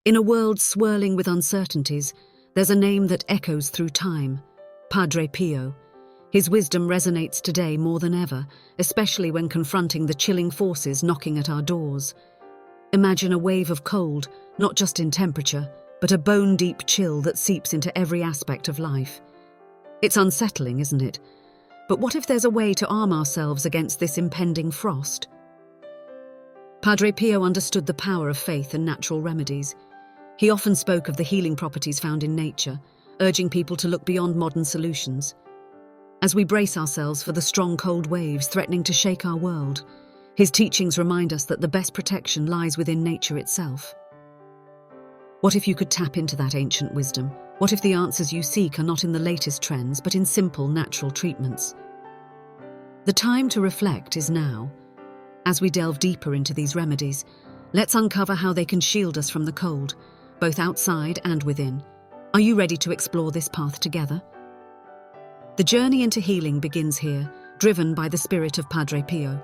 In a world swirling with uncertainties, there's a name that echoes through time: Padre Pio. His wisdom resonates today more than ever, especially when confronting the chilling forces knocking at our doors. Imagine a wave of cold, not just in temperature, but a bone-deep chill that seeps into every aspect of life. It's unsettling, isn't it? But what if there's a way to arm ourselves against this impending frost? Padre Pio understood the power of faith and natural remedies. He often spoke of the healing properties found in nature, urging people to look beyond modern solutions. As we brace ourselves for the strong cold waves threatening to shake our world, his teachings remind us that the best protection lies within nature itself. What if you could tap into that ancient wisdom? What if the answers you seek are not in the latest trends, but in simple, natural treatments? The time to reflect is now. As we delve deeper into these remedies, let's uncover how they can shield us from the cold, both outside and within. Are you ready to explore this path together? The journey into healing begins here, driven by the spirit of Padre Pio.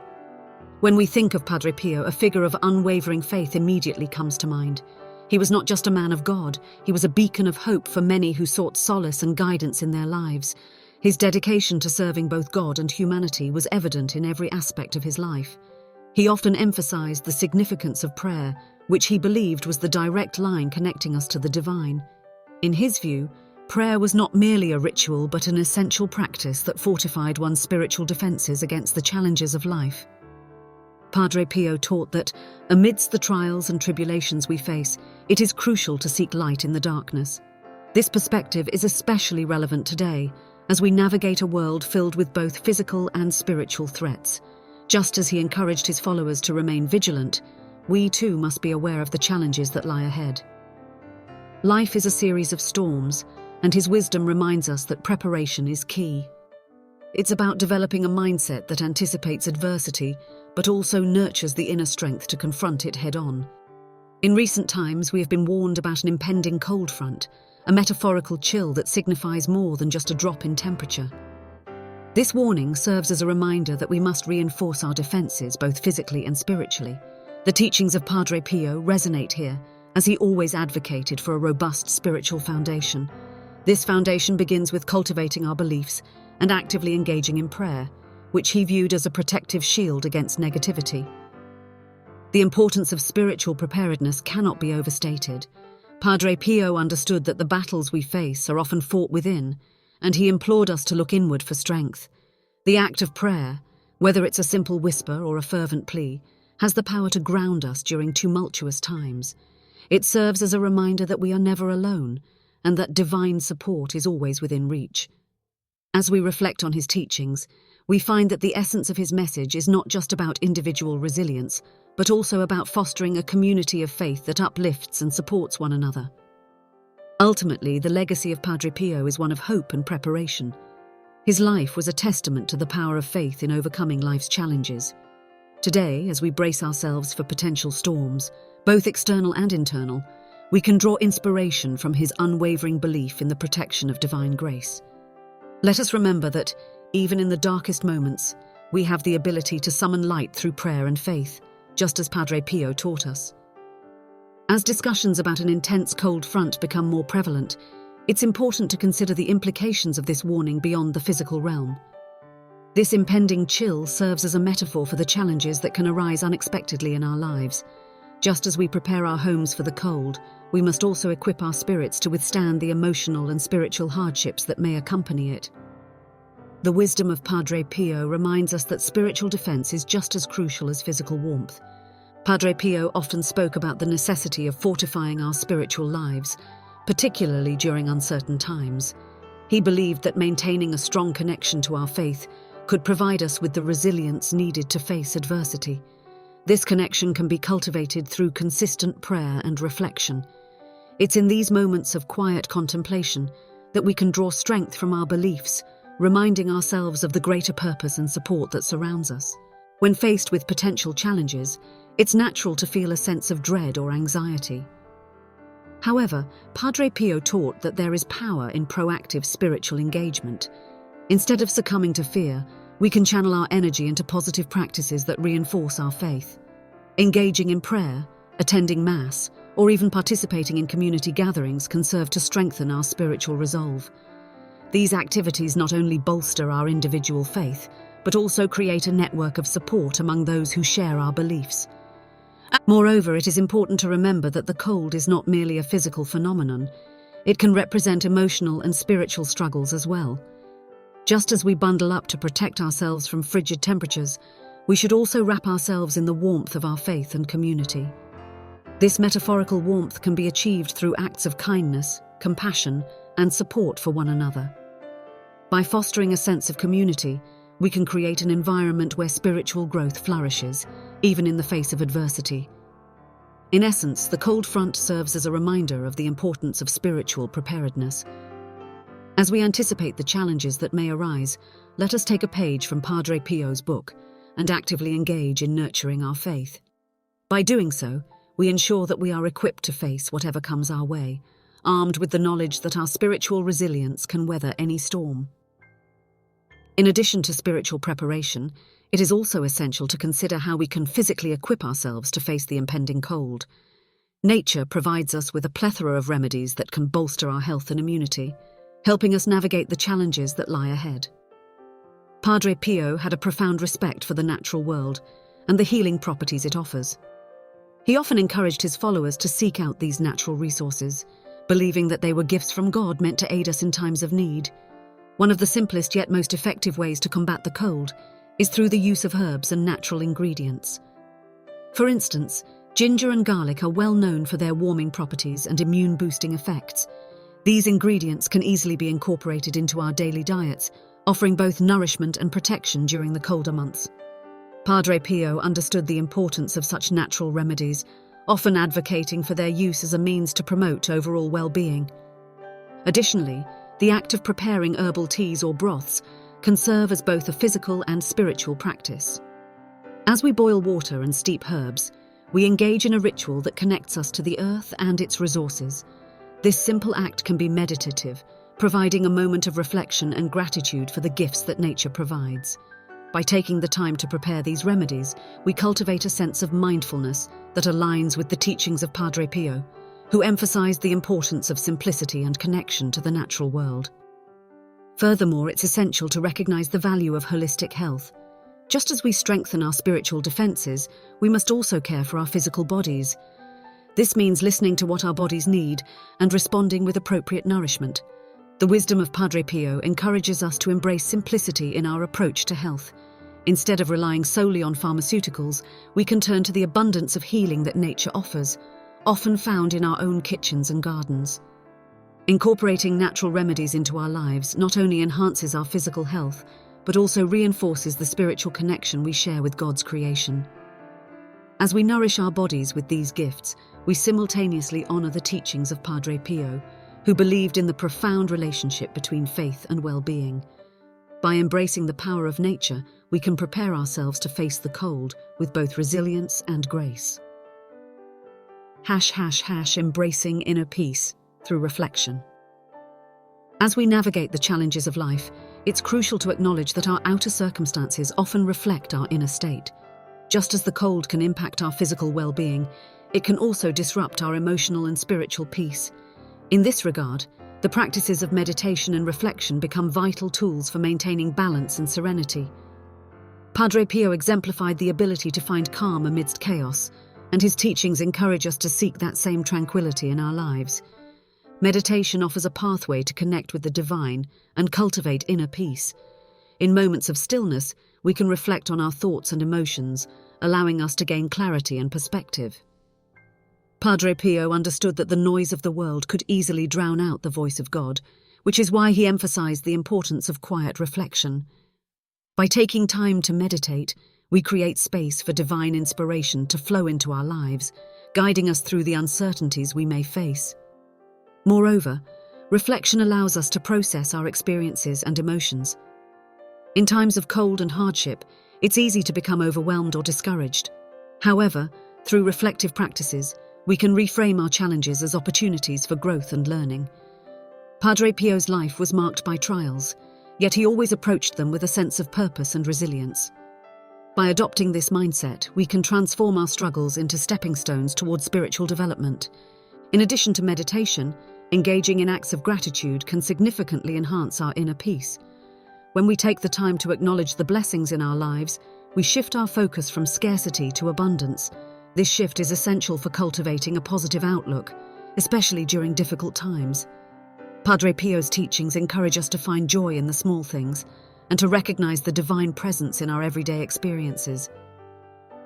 When we think of Padre Pio, a figure of unwavering faith immediately comes to mind. He was not just a man of God, he was a beacon of hope for many who sought solace and guidance in their lives. His dedication to serving both God and humanity was evident in every aspect of his life. He often emphasized the significance of prayer, which he believed was the direct line connecting us to the divine. In his view, prayer was not merely a ritual but an essential practice that fortified one's spiritual defenses against the challenges of life. Padre Pio taught that, amidst the trials and tribulations we face, it is crucial to seek light in the darkness. This perspective is especially relevant today, as we navigate a world filled with both physical and spiritual threats. Just as he encouraged his followers to remain vigilant, we too must be aware of the challenges that lie ahead. Life is a series of storms, and his wisdom reminds us that preparation is key. It's about developing a mindset that anticipates adversity, but also nurtures the inner strength to confront it head-on. In recent times, we have been warned about an impending cold front, a metaphorical chill that signifies more than just a drop in temperature. This warning serves as a reminder that we must reinforce our defenses, both physically and spiritually. The teachings of Padre Pio resonate here, as he always advocated for a robust spiritual foundation. This foundation begins with cultivating our beliefs and actively engaging in prayer, which he viewed as a protective shield against negativity. The importance of spiritual preparedness cannot be overstated. Padre Pio understood that the battles we face are often fought within, and he implored us to look inward for strength. The act of prayer, whether it's a simple whisper or a fervent plea, has the power to ground us during tumultuous times. It serves as a reminder that we are never alone, and that divine support is always within reach. As we reflect on his teachings, we find that the essence of his message is not just about individual resilience, but also about fostering a community of faith that uplifts and supports one another. Ultimately, the legacy of Padre Pio is one of hope and preparation. His life was a testament to the power of faith in overcoming life's challenges. Today, as we brace ourselves for potential storms, both external and internal, we can draw inspiration from his unwavering belief in the protection of divine grace. Let us remember that, even in the darkest moments, we have the ability to summon light through prayer and faith, just as Padre Pio taught us. As discussions about an intense cold front become more prevalent, it's important to consider the implications of this warning beyond the physical realm. This impending chill serves as a metaphor for the challenges that can arise unexpectedly in our lives. Just as we prepare our homes for the cold, we must also equip our spirits to withstand the emotional and spiritual hardships that may accompany it. The wisdom of Padre Pio reminds us that spiritual defense is just as crucial as physical warmth. Padre Pio often spoke about the necessity of fortifying our spiritual lives, particularly during uncertain times. He believed that maintaining a strong connection to our faith could provide us with the resilience needed to face adversity. This connection can be cultivated through consistent prayer and reflection. It's in these moments of quiet contemplation that we can draw strength from our beliefs, reminding ourselves of the greater purpose and support that surrounds us. When faced with potential challenges, it's natural to feel a sense of dread or anxiety. However, Padre Pio taught that there is power in proactive spiritual engagement. Instead of succumbing to fear, we can channel our energy into positive practices that reinforce our faith. Engaging in prayer, attending Mass, or even participating in community gatherings can serve to strengthen our spiritual resolve. These activities not only bolster our individual faith, but also create a network of support among those who share our beliefs. Moreover, it is important to remember that the cold is not merely a physical phenomenon. It can represent emotional and spiritual struggles as well. Just as we bundle up to protect ourselves from frigid temperatures, we should also wrap ourselves in the warmth of our faith and community. This metaphorical warmth can be achieved through acts of kindness, compassion, and support for one another. By fostering a sense of community, we can create an environment where spiritual growth flourishes, even in the face of adversity. In essence, the cold front serves as a reminder of the importance of spiritual preparedness. As we anticipate the challenges that may arise, let us take a page from Padre Pio's book and actively engage in nurturing our faith. By doing so, we ensure that we are equipped to face whatever comes our way, armed with the knowledge that our spiritual resilience can weather any storm. In addition to spiritual preparation, it is also essential to consider how we can physically equip ourselves to face the impending cold. Nature provides us with a plethora of remedies that can bolster our health and immunity, helping us navigate the challenges that lie ahead. Padre Pio had a profound respect for the natural world and the healing properties it offers. He often encouraged his followers to seek out these natural resources, believing that they were gifts from God meant to aid us in times of need. One of the simplest yet most effective ways to combat the cold is through the use of herbs and natural ingredients. For instance, ginger and garlic are well known for their warming properties and immune-boosting effects. These ingredients can easily be incorporated into our daily diets, offering both nourishment and protection during the colder months. Padre Pio understood the importance of such natural remedies, often advocating for their use as a means to promote overall well-being. Additionally, the act of preparing herbal teas or broths can serve as both a physical and spiritual practice. As we boil water and steep herbs, we engage in a ritual that connects us to the earth and its resources. This simple act can be meditative, providing a moment of reflection and gratitude for the gifts that nature provides. By taking the time to prepare these remedies, we cultivate a sense of mindfulness that aligns with the teachings of Padre Pio, who emphasized the importance of simplicity and connection to the natural world. Furthermore, it's essential to recognize the value of holistic health. Just as we strengthen our spiritual defenses, we must also care for our physical bodies. This means listening to what our bodies need and responding with appropriate nourishment. The wisdom of Padre Pio encourages us to embrace simplicity in our approach to health. Instead of relying solely on pharmaceuticals, we can turn to the abundance of healing that nature offers, often found in our own kitchens and gardens. Incorporating natural remedies into our lives not only enhances our physical health, but also reinforces the spiritual connection we share with God's creation. As we nourish our bodies with these gifts, we simultaneously honor the teachings of Padre Pio, who believed in the profound relationship between faith and well-being. By embracing the power of nature, we can prepare ourselves to face the cold with both resilience and grace. Embracing inner peace through reflection. As we navigate the challenges of life, it's crucial to acknowledge that our outer circumstances often reflect our inner state. Just as the cold can impact our physical well-being, it can also disrupt our emotional and spiritual peace. In this regard, the practices of meditation and reflection become vital tools for maintaining balance and serenity. Padre Pio exemplified the ability to find calm amidst chaos, and his teachings encourage us to seek that same tranquility in our lives. Meditation offers a pathway to connect with the divine and cultivate inner peace. In moments of stillness, we can reflect on our thoughts and emotions, allowing us to gain clarity and perspective. Padre Pio understood that the noise of the world could easily drown out the voice of God, which is why he emphasized the importance of quiet reflection. By taking time to meditate, we create space for divine inspiration to flow into our lives, guiding us through the uncertainties we may face. Moreover, reflection allows us to process our experiences and emotions. In times of cold and hardship, it's easy to become overwhelmed or discouraged. However, through reflective practices, we can reframe our challenges as opportunities for growth and learning. Padre Pio's life was marked by trials, yet he always approached them with a sense of purpose and resilience. By adopting this mindset, we can transform our struggles into stepping stones towards spiritual development. In addition to meditation, engaging in acts of gratitude can significantly enhance our inner peace. When we take the time to acknowledge the blessings in our lives, we shift our focus from scarcity to abundance. This shift is essential for cultivating a positive outlook, especially during difficult times. Padre Pio's teachings encourage us to find joy in the small things and to recognize the divine presence in our everyday experiences.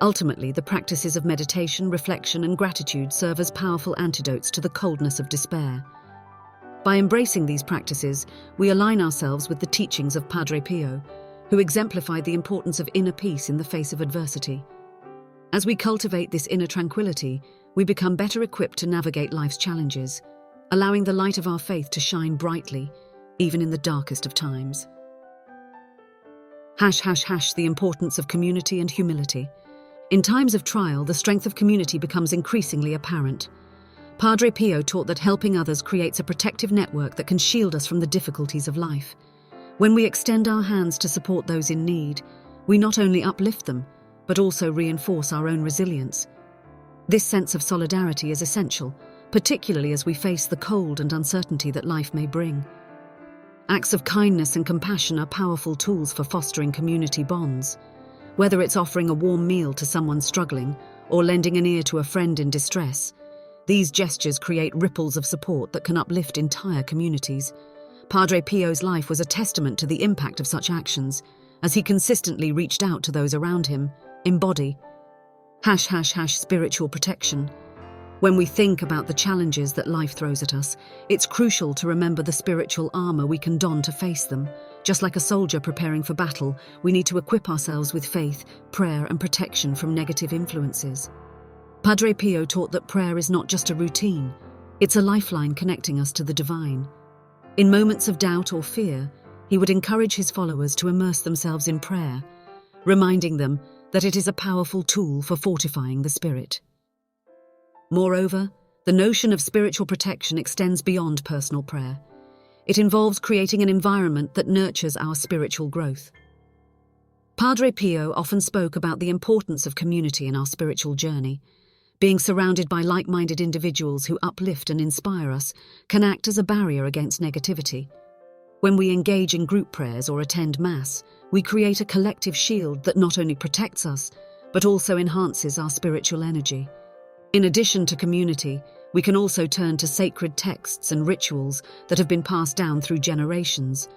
Ultimately, the practices of meditation, reflection, and gratitude serve as powerful antidotes to the coldness of despair. By embracing these practices, we align ourselves with the teachings of Padre Pio, who exemplified the importance of inner peace in the face of adversity. As we cultivate this inner tranquility, we become better equipped to navigate life's challenges, allowing the light of our faith to shine brightly, even in the darkest of times. The importance of community and humility. In times of trial, the strength of community becomes increasingly apparent. Padre Pio taught that helping others creates a protective network that can shield us from the difficulties of life. When we extend our hands to support those in need, we not only uplift them, but also reinforce our own resilience. This sense of solidarity is essential, particularly as we face the cold and uncertainty that life may bring. Acts of kindness and compassion are powerful tools for fostering community bonds. Whether it's offering a warm meal to someone struggling or lending an ear to a friend in distress, these gestures create ripples of support that can uplift entire communities. Padre Pio's life was a testament to the impact of such actions, as he consistently reached out to those around him. Embody spiritual protection. When we think about the challenges that life throws at us, it's crucial to remember the spiritual armor we can don to face them. Just like a soldier preparing for battle, we need to equip ourselves with faith, prayer, and protection from negative influences. Padre Pio taught that prayer is not just a routine, it's a lifeline connecting us to the divine. In moments of doubt or fear, he would encourage his followers to immerse themselves in prayer, reminding them that it is a powerful tool for fortifying the spirit. Moreover, the notion of spiritual protection extends beyond personal prayer. It involves creating an environment that nurtures our spiritual growth. Padre Pio often spoke about the importance of community in our spiritual journey. Being surrounded by like-minded individuals who uplift and inspire us can act as a barrier against negativity. When we engage in group prayers or attend Mass, we create a collective shield that not only protects us, but also enhances our spiritual energy. In addition to community, we can also turn to sacred texts and rituals that have been passed down through generations.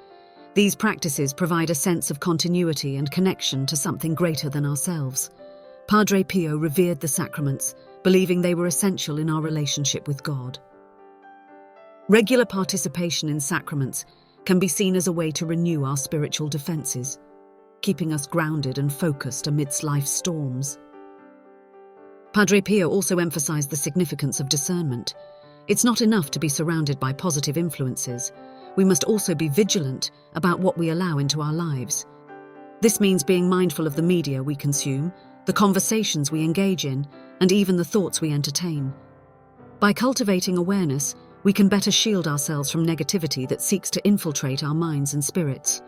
These practices provide a sense of continuity and connection to something greater than ourselves. Padre Pio revered the sacraments, believing they were essential in our relationship with God. Regular participation in sacraments can be seen as a way to renew our spiritual defenses, keeping us grounded and focused amidst life's storms. Padre Pio also emphasized the significance of discernment. It's not enough to be surrounded by positive influences. We must also be vigilant about what we allow into our lives. This means being mindful of the media we consume, the conversations we engage in, and even the thoughts we entertain. By cultivating awareness, we can better shield ourselves from negativity that seeks to infiltrate our minds and spirits.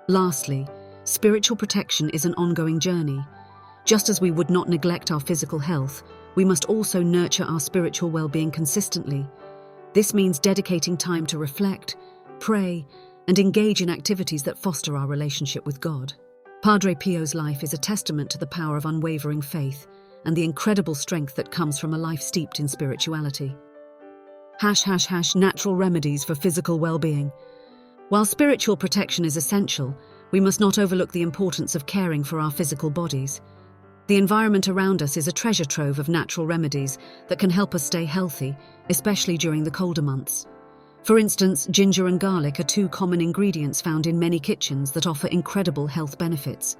Lastly, spiritual protection is an ongoing journey. Just as we would not neglect our physical health, we must also nurture our spiritual well-being consistently. This means dedicating time to reflect, pray, and engage in activities that foster our relationship with God. Padre Pio's life is a testament to the power of unwavering faith and the incredible strength that comes from a life steeped in spirituality. Natural remedies for physical well-being. While spiritual protection is essential, we must not overlook the importance of caring for our physical bodies. The environment around us is a treasure trove of natural remedies that can help us stay healthy, especially during the colder months. For instance, ginger and garlic are two common ingredients found in many kitchens that offer incredible health benefits.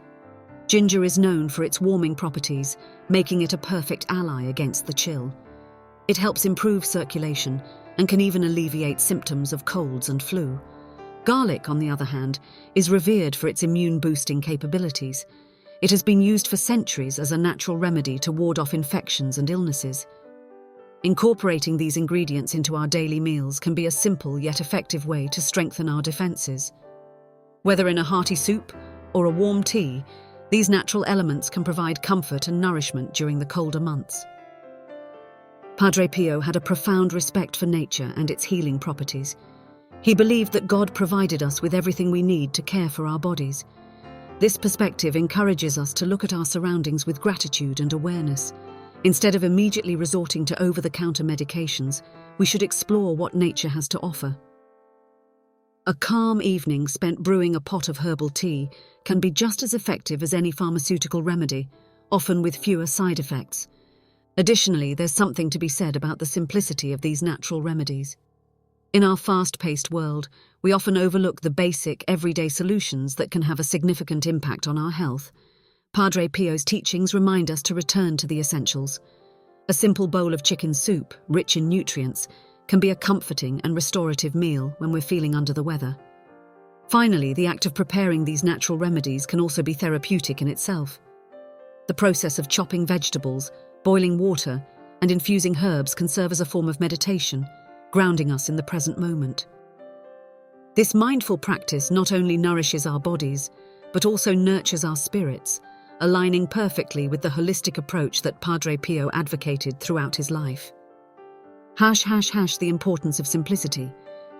Ginger is known for its warming properties, making it a perfect ally against the chill. It helps improve circulation and can even alleviate symptoms of colds and flu. Garlic, on the other hand, is revered for its immune-boosting capabilities. It has been used for centuries as a natural remedy to ward off infections and illnesses. Incorporating these ingredients into our daily meals can be a simple yet effective way to strengthen our defenses. Whether in a hearty soup or a warm tea, These natural elements can provide comfort and nourishment during the colder months. Padre Pio had a profound respect for nature and its healing properties. He believed that God provided us with everything we need to care for our bodies. This perspective encourages us to look at our surroundings with gratitude and awareness. Instead of immediately resorting to over-the-counter medications, we should explore what nature has to offer. A calm evening spent brewing a pot of herbal tea can be just as effective as any pharmaceutical remedy, often with fewer side effects. Additionally, there's something to be said about the simplicity of these natural remedies. In our fast-paced world, we often overlook the basic, everyday solutions that can have a significant impact on our health. Padre Pio's teachings remind us to return to the essentials. A simple bowl of chicken soup, rich in nutrients, can be a comforting and restorative meal when we're feeling under the weather. Finally, the act of preparing these natural remedies can also be therapeutic in itself. The process of chopping vegetables, boiling water, and infusing herbs can serve as a form of meditation, grounding us in the present moment. This mindful practice not only nourishes our bodies, but also nurtures our spirits, aligning perfectly with the holistic approach that Padre Pio advocated throughout his life. The importance of simplicity.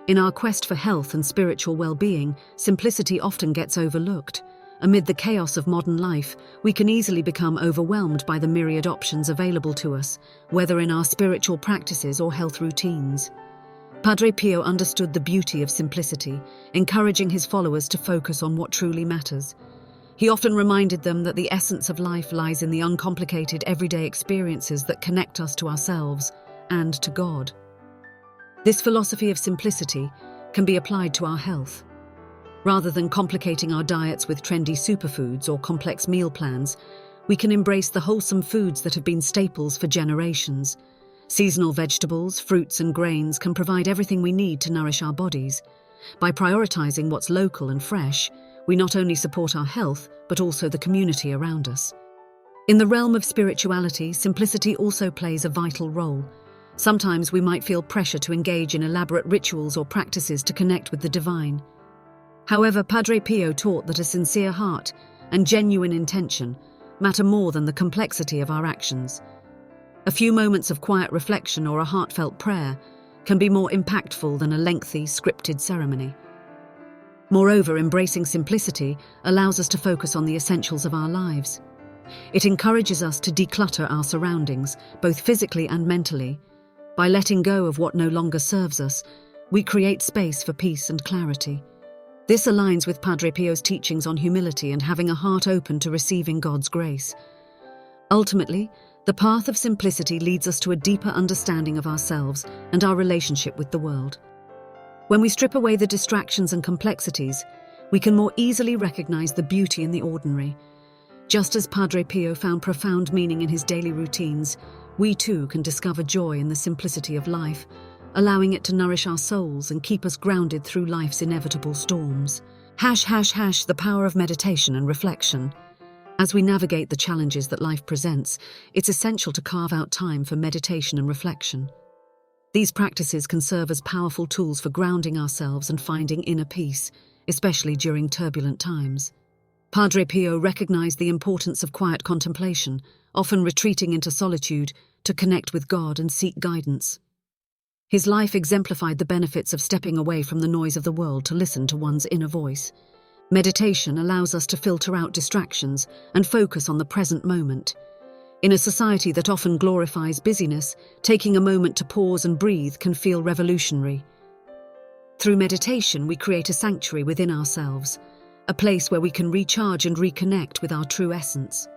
In our quest for health and spiritual well-being, simplicity often gets overlooked. Amid the chaos of modern life, we can easily become overwhelmed by the myriad options available to us, whether in our spiritual practices or health routines. Padre Pio understood the beauty of simplicity, encouraging his followers to focus on what truly matters. He often reminded them that the essence of life lies in the uncomplicated everyday experiences that connect us to ourselves and to God. This philosophy of simplicity can be applied to our health. Rather than complicating our diets with trendy superfoods or complex meal plans, we can embrace the wholesome foods that have been staples for generations. Seasonal vegetables, fruits, and grains can provide everything we need to nourish our bodies. By prioritizing what's local and fresh, we not only support our health, but also the community around us. In the realm of spirituality, simplicity also plays a vital role. Sometimes we might feel pressure to engage in elaborate rituals or practices to connect with the divine. However, Padre Pio taught that a sincere heart and genuine intention matter more than the complexity of our actions. A few moments of quiet reflection or a heartfelt prayer can be more impactful than a lengthy, scripted ceremony. Moreover, embracing simplicity allows us to focus on the essentials of our lives. It encourages us to declutter our surroundings, both physically and mentally. By letting go of what no longer serves us, we create space for peace and clarity. This aligns with Padre Pio's teachings on humility and having a heart open to receiving God's grace. Ultimately, the path of simplicity leads us to a deeper understanding of ourselves and our relationship with the world. When we strip away the distractions and complexities, we can more easily recognize the beauty in the ordinary. Just as Padre Pio found profound meaning in his daily routines, we too can discover joy in the simplicity of life, allowing it to nourish our souls and keep us grounded through life's inevitable storms. The power of meditation and reflection. As we navigate the challenges that life presents, it's essential to carve out time for meditation and reflection. These practices can serve as powerful tools for grounding ourselves and finding inner peace, especially during turbulent times. Padre Pio recognized the importance of quiet contemplation, often retreating into solitude to connect with God and seek guidance. His life exemplified the benefits of stepping away from the noise of the world to listen to one's inner voice. Meditation allows us to filter out distractions and focus on the present moment. In a society that often glorifies busyness, taking a moment to pause and breathe can feel revolutionary. Through meditation, we create a sanctuary within ourselves, a place where we can recharge and reconnect with our true essence.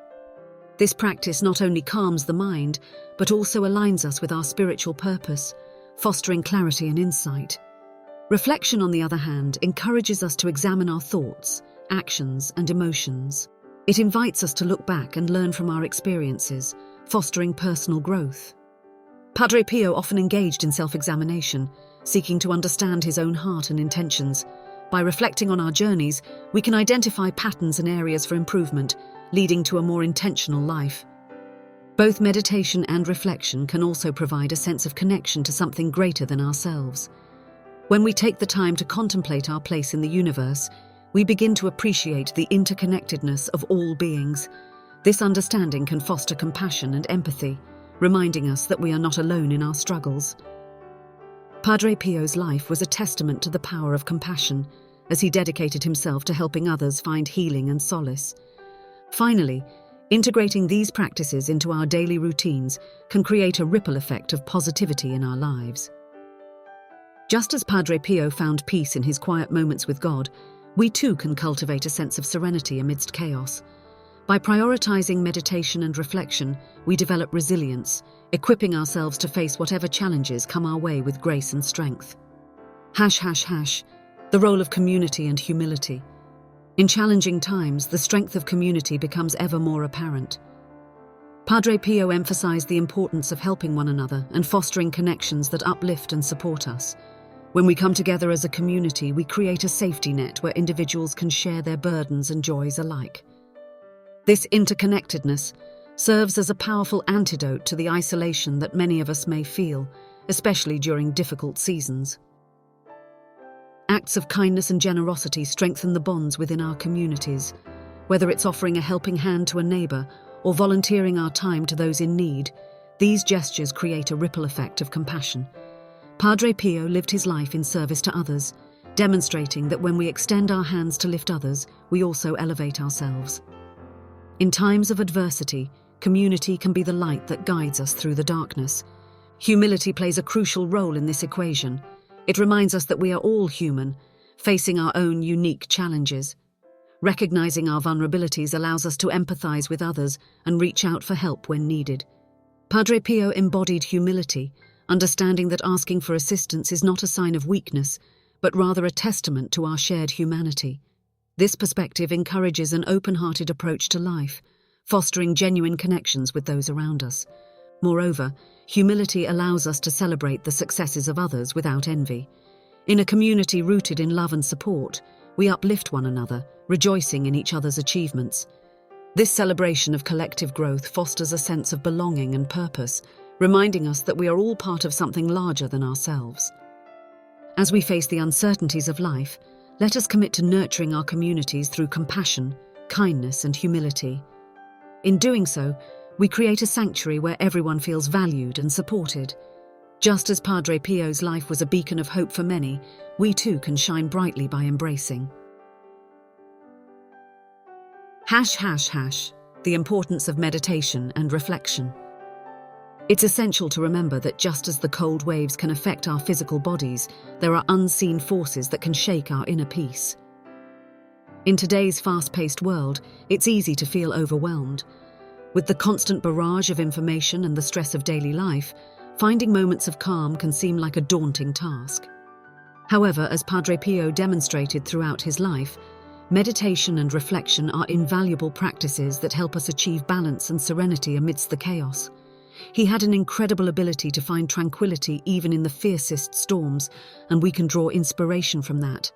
This practice not only calms the mind, but also aligns us with our spiritual purpose, fostering clarity and insight. Reflection, on the other hand, encourages us to examine our thoughts, actions, and emotions. It invites us to look back and learn from our experiences, fostering personal growth. Padre Pio often engaged in self-examination, seeking to understand his own heart and intentions. By reflecting on our journeys, we can identify patterns and areas for improvement, leading to a more intentional life. Both meditation and reflection can also provide a sense of connection to something greater than ourselves. When we take the time to contemplate our place in the universe, we begin to appreciate the interconnectedness of all beings. This understanding can foster compassion and empathy, reminding us that we are not alone in our struggles. Padre Pio's life was a testament to the power of compassion, as he dedicated himself to helping others find healing and solace. Finally, integrating these practices into our daily routines can create a ripple effect of positivity in our lives. Just as Padre Pio found peace in his quiet moments with God, we too can cultivate a sense of serenity amidst chaos. By prioritizing meditation and reflection, we develop resilience, equipping ourselves to face whatever challenges come our way with grace and strength. The role of community and humility. In challenging times, the strength of community becomes ever more apparent. Padre Pio emphasized the importance of helping one another and fostering connections that uplift and support us. When we come together as a community, we create a safety net where individuals can share their burdens and joys alike. This interconnectedness serves as a powerful antidote to the isolation that many of us may feel, especially during difficult seasons. Acts of kindness and generosity strengthen the bonds within our communities, whether it's offering a helping hand to a neighbor or volunteering our time to those in need. These gestures create a ripple effect of compassion. Padre Pio lived his life in service to others, demonstrating that when we extend our hands to lift others, we also elevate ourselves. In times of adversity, community can be the light that guides us through the darkness. Humility plays a crucial role in this equation. It reminds us that we are all human, facing our own unique challenges. Recognizing our vulnerabilities allows us to empathize with others and reach out for help when needed. Padre Pio embodied humility, understanding that asking for assistance is not a sign of weakness, but rather a testament to our shared humanity. This perspective encourages an open-hearted approach to life, fostering genuine connections with those around us. Moreover, humility allows us to celebrate the successes of others without envy. In a community rooted in love and support, we uplift one another, rejoicing in each other's achievements. This celebration of collective growth fosters a sense of belonging and purpose, reminding us that we are all part of something larger than ourselves. As we face the uncertainties of life, let us commit to nurturing our communities through compassion, kindness, and humility. In doing so, we create a sanctuary where everyone feels valued and supported. Just as Padre Pio's life was a beacon of hope for many, we too can shine brightly by embracing. The importance of meditation and reflection. It's essential to remember that just as the cold waves can affect our physical bodies, there are unseen forces that can shake our inner peace. In today's fast-paced world, it's easy to feel overwhelmed. With the constant barrage of information and the stress of daily life, finding moments of calm can seem like a daunting task. However, as Padre Pio demonstrated throughout his life, meditation and reflection are invaluable practices that help us achieve balance and serenity amidst the chaos. He had an incredible ability to find tranquility even in the fiercest storms, and we can draw inspiration from that.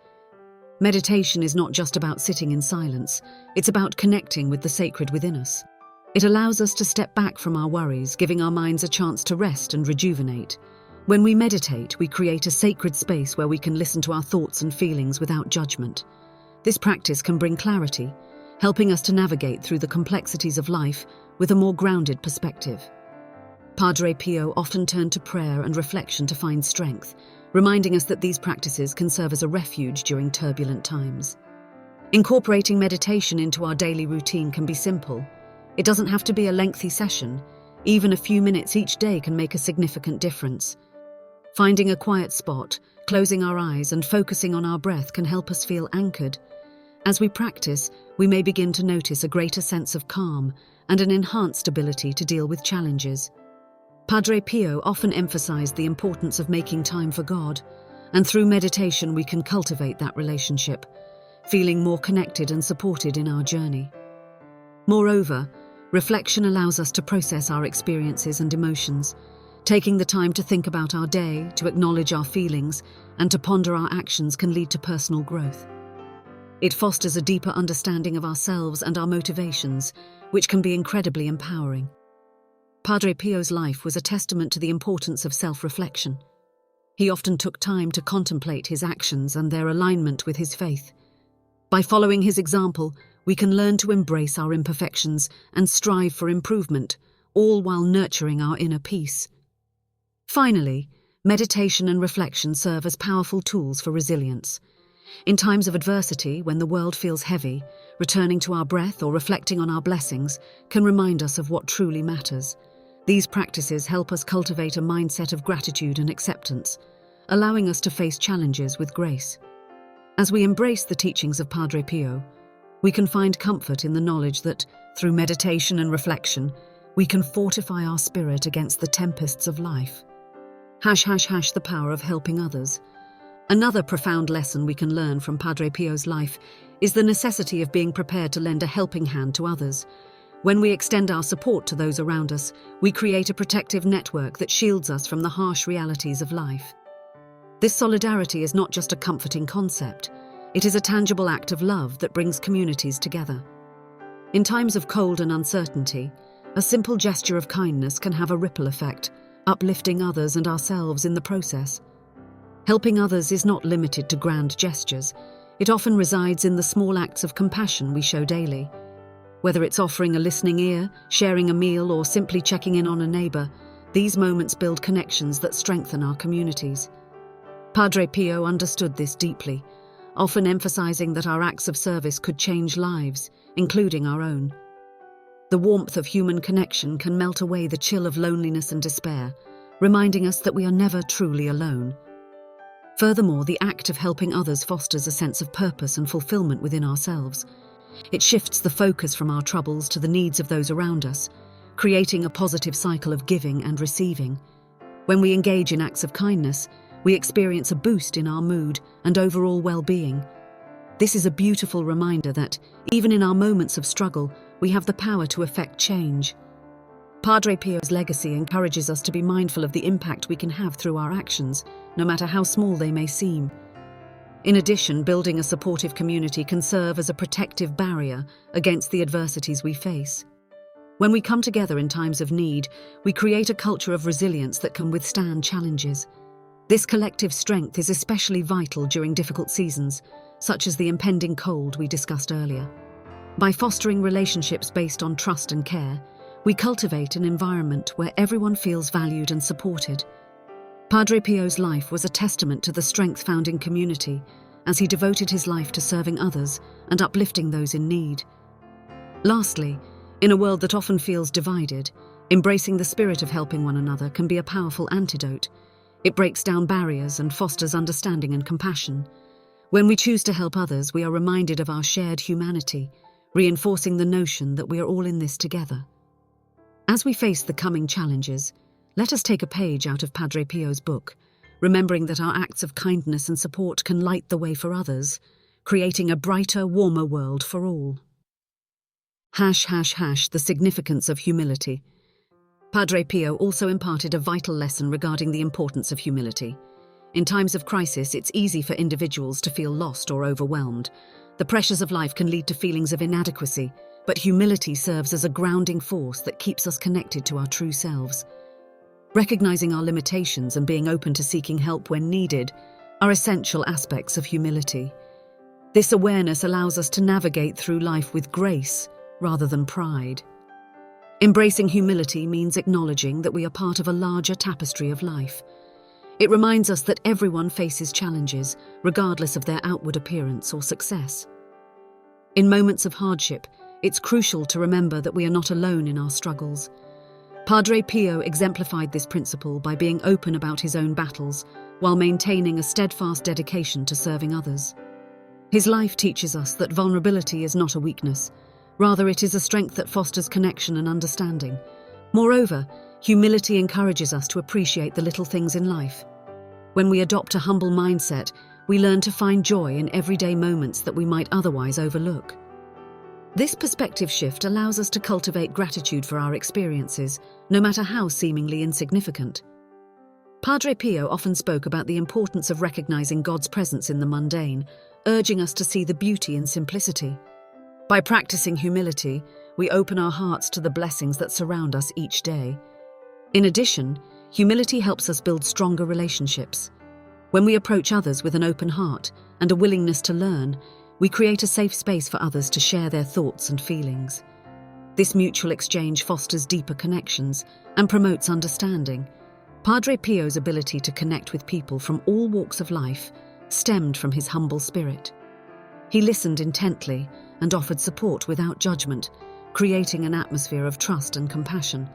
Meditation is not just about sitting in silence, it's about connecting with the sacred within us. It allows us to step back from our worries, giving our minds a chance to rest and rejuvenate. When we meditate, we create a sacred space where we can listen to our thoughts and feelings without judgment. This practice can bring clarity, helping us to navigate through the complexities of life with a more grounded perspective. Padre Pio often turned to prayer and reflection to find strength, reminding us that these practices can serve as a refuge during turbulent times. Incorporating meditation into our daily routine can be simple. It doesn't have to be a lengthy session. Even a few minutes each day can make a significant difference. Finding a quiet spot, closing our eyes, and focusing on our breath can help us feel anchored. As we practice, we may begin to notice a greater sense of calm and an enhanced ability to deal with challenges. Padre Pio often emphasized the importance of making time for God, and through meditation we can cultivate that relationship, feeling more connected and supported in our journey. Moreover, reflection allows us to process our experiences and emotions, taking the time to think about our day, to acknowledge our feelings, and to ponder our actions can lead to personal growth. It fosters a deeper understanding of ourselves and our motivations, which can be incredibly empowering. Padre Pio's life was a testament to the importance of self-reflection. He often took time to contemplate his actions and their alignment with his faith. By following his example, we can learn to embrace our imperfections and strive for improvement, all while nurturing our inner peace. Finally, meditation and reflection serve as powerful tools for resilience. In times of adversity, when the world feels heavy, returning to our breath or reflecting on our blessings can remind us of what truly matters. These practices help us cultivate a mindset of gratitude and acceptance, allowing us to face challenges with grace. As we embrace the teachings of Padre Pio, we can find comfort in the knowledge that, through meditation and reflection, we can fortify our spirit against the tempests of life. The power of helping others. Another profound lesson we can learn from Padre Pio's life is the necessity of being prepared to lend a helping hand to others. When we extend our support to those around us, we create a protective network that shields us from the harsh realities of life. This solidarity is not just a comforting concept, it is a tangible act of love that brings communities together. In times of cold and uncertainty, a simple gesture of kindness can have a ripple effect, uplifting others and ourselves in the process. Helping others is not limited to grand gestures. It often resides in the small acts of compassion we show daily. Whether it's offering a listening ear, sharing a meal, or simply checking in on a neighbor, these moments build connections that strengthen our communities. Padre Pio understood this deeply, often emphasizing that our acts of service could change lives, including our own. The warmth of human connection can melt away the chill of loneliness and despair, reminding us that we are never truly alone. Furthermore, the act of helping others fosters a sense of purpose and fulfillment within ourselves. It shifts the focus from our troubles to the needs of those around us, creating a positive cycle of giving and receiving. When we engage in acts of kindness, we experience a boost in our mood and overall well-being. This is a beautiful reminder that, even in our moments of struggle, we have the power to effect change. Padre Pio's legacy encourages us to be mindful of the impact we can have through our actions, no matter how small they may seem. In addition, building a supportive community can serve as a protective barrier against the adversities we face. When we come together in times of need, we create a culture of resilience that can withstand challenges. This collective strength is especially vital during difficult seasons, such as the impending cold we discussed earlier. By fostering relationships based on trust and care, we cultivate an environment where everyone feels valued and supported. Padre Pio's life was a testament to the strength found in community, as he devoted his life to serving others and uplifting those in need. Lastly, in a world that often feels divided, embracing the spirit of helping one another can be a powerful antidote. It breaks down barriers and fosters understanding and compassion. When we choose to help others, we are reminded of our shared humanity, reinforcing the notion that we are all in this together. As we face the coming challenges, let us take a page out of Padre Pio's book, remembering that our acts of kindness and support can light the way for others, creating a brighter, warmer world for all. The significance of humility. Padre Pio also imparted a vital lesson regarding the importance of humility. In times of crisis, it's easy for individuals to feel lost or overwhelmed. The pressures of life can lead to feelings of inadequacy, but humility serves as a grounding force that keeps us connected to our true selves. Recognizing our limitations and being open to seeking help when needed are essential aspects of humility. This awareness allows us to navigate through life with grace rather than pride. Embracing humility means acknowledging that we are part of a larger tapestry of life. It reminds us that everyone faces challenges, regardless of their outward appearance or success. In moments of hardship, it's crucial to remember that we are not alone in our struggles. Padre Pio exemplified this principle by being open about his own battles while maintaining a steadfast dedication to serving others. His life teaches us that vulnerability is not a weakness. Rather, it is a strength that fosters connection and understanding. Moreover, humility encourages us to appreciate the little things in life. When we adopt a humble mindset, we learn to find joy in everyday moments that we might otherwise overlook. This perspective shift allows us to cultivate gratitude for our experiences, no matter how seemingly insignificant. Padre Pio often spoke about the importance of recognizing God's presence in the mundane, urging us to see the beauty in simplicity. By practicing humility, we open our hearts to the blessings that surround us each day. In addition, humility helps us build stronger relationships. When we approach others with an open heart and a willingness to learn, we create a safe space for others to share their thoughts and feelings. This mutual exchange fosters deeper connections and promotes understanding. Padre Pio's ability to connect with people from all walks of life stemmed from his humble spirit. He listened intently and offered support without judgment, creating an atmosphere of trust and compassion.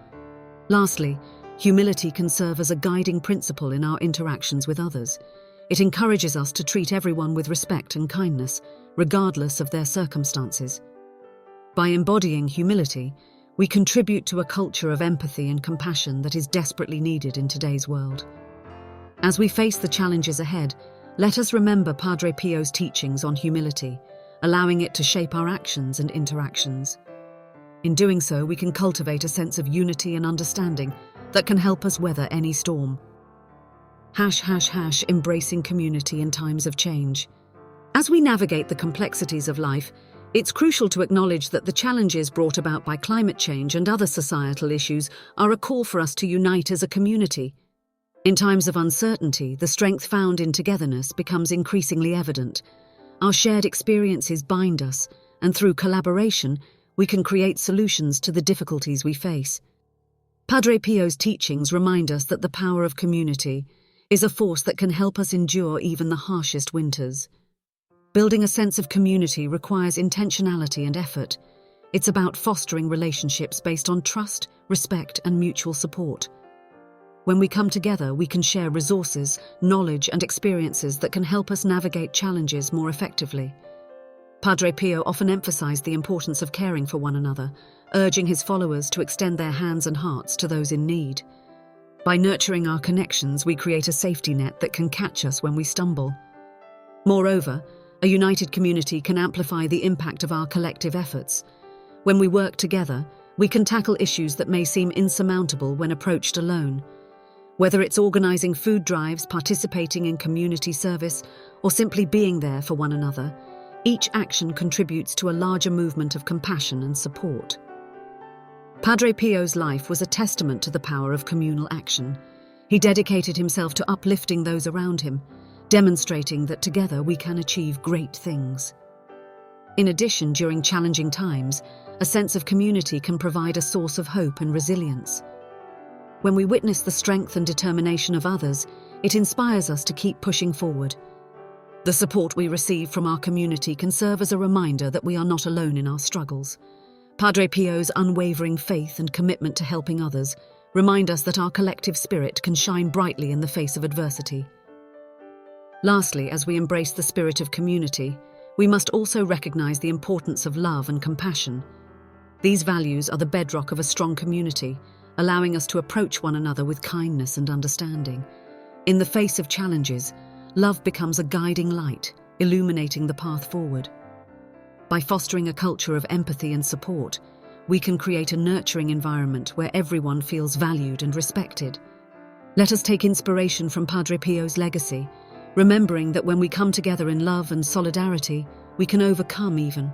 Lastly, humility can serve as a guiding principle in our interactions with others. It encourages us to treat everyone with respect and kindness, regardless of their circumstances. By embodying humility, we contribute to a culture of empathy and compassion that is desperately needed in today's world. As we face the challenges ahead, let us remember Padre Pio's teachings on humility, allowing it to shape our actions and interactions. In doing so, we can cultivate a sense of unity and understanding that can help us weather any storm. ## Embracing community in times of change. As we navigate the complexities of life, it's crucial to acknowledge that the challenges brought about by climate change and other societal issues are a call for us to unite as a community. In times of uncertainty, the strength found in togetherness becomes increasingly evident. Our shared experiences bind us, and through collaboration, we can create solutions to the difficulties we face. Padre Pio's teachings remind us that the power of community is a force that can help us endure even the harshest winters. Building a sense of community requires intentionality and effort. It's about fostering relationships based on trust, respect, and mutual support. When we come together, we can share resources, knowledge, and experiences that can help us navigate challenges more effectively. Padre Pio often emphasized the importance of caring for one another, urging his followers to extend their hands and hearts to those in need. By nurturing our connections, we create a safety net that can catch us when we stumble. Moreover, a united community can amplify the impact of our collective efforts. When we work together, we can tackle issues that may seem insurmountable when approached alone. Whether it's organizing food drives, participating in community service, or simply being there for one another, each action contributes to a larger movement of compassion and support. Padre Pio's life was a testament to the power of communal action. He dedicated himself to uplifting those around him, demonstrating that together we can achieve great things. In addition, during challenging times, a sense of community can provide a source of hope and resilience. When we witness the strength and determination of others, it inspires us to keep pushing forward. The support we receive from our community can serve as a reminder that we are not alone in our struggles. Padre Pio's unwavering faith and commitment to helping others remind us that our collective spirit can shine brightly in the face of adversity. Lastly, as we embrace the spirit of community, we must also recognize the importance of love and compassion. These values are the bedrock of a strong community, allowing us to approach one another with kindness and understanding. In the face of challenges, love becomes a guiding light, illuminating the path forward. By fostering a culture of empathy and support, we can create a nurturing environment where everyone feels valued and respected. Let us take inspiration from Padre Pio's legacy, remembering that when we come together in love and solidarity, we can overcome evil.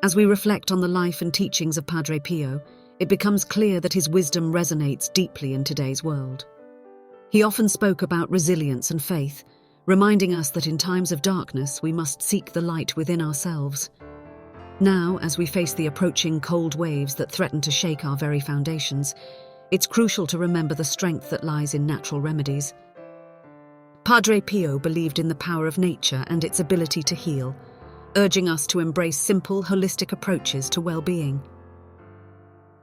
As we reflect on the life and teachings of Padre Pio, it becomes clear that his wisdom resonates deeply in today's world. He often spoke about resilience and faith, reminding us that in times of darkness we must seek the light within ourselves. Now, as we face the approaching cold waves that threaten to shake our very foundations, it's crucial to remember the strength that lies in natural remedies. Padre Pio believed in the power of nature and its ability to heal, urging us to embrace simple, holistic approaches to well-being.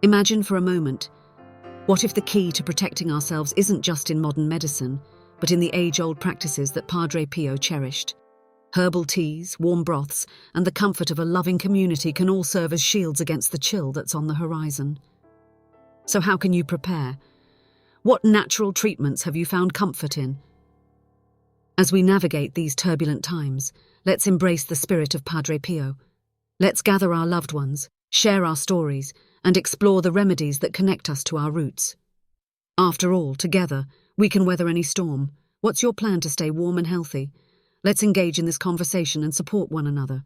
Imagine for a moment, what if the key to protecting ourselves isn't just in modern medicine, but in the age-old practices that Padre Pio cherished? Herbal teas, warm broths, and the comfort of a loving community can all serve as shields against the chill that's on the horizon. So how can you prepare? What natural treatments have you found comfort in? As we navigate these turbulent times, let's embrace the spirit of Padre Pio. Let's gather our loved ones, share our stories, and explore the remedies that connect us to our roots. After all, together, we can weather any storm. What's your plan to stay warm and healthy? Let's engage in this conversation and support one another.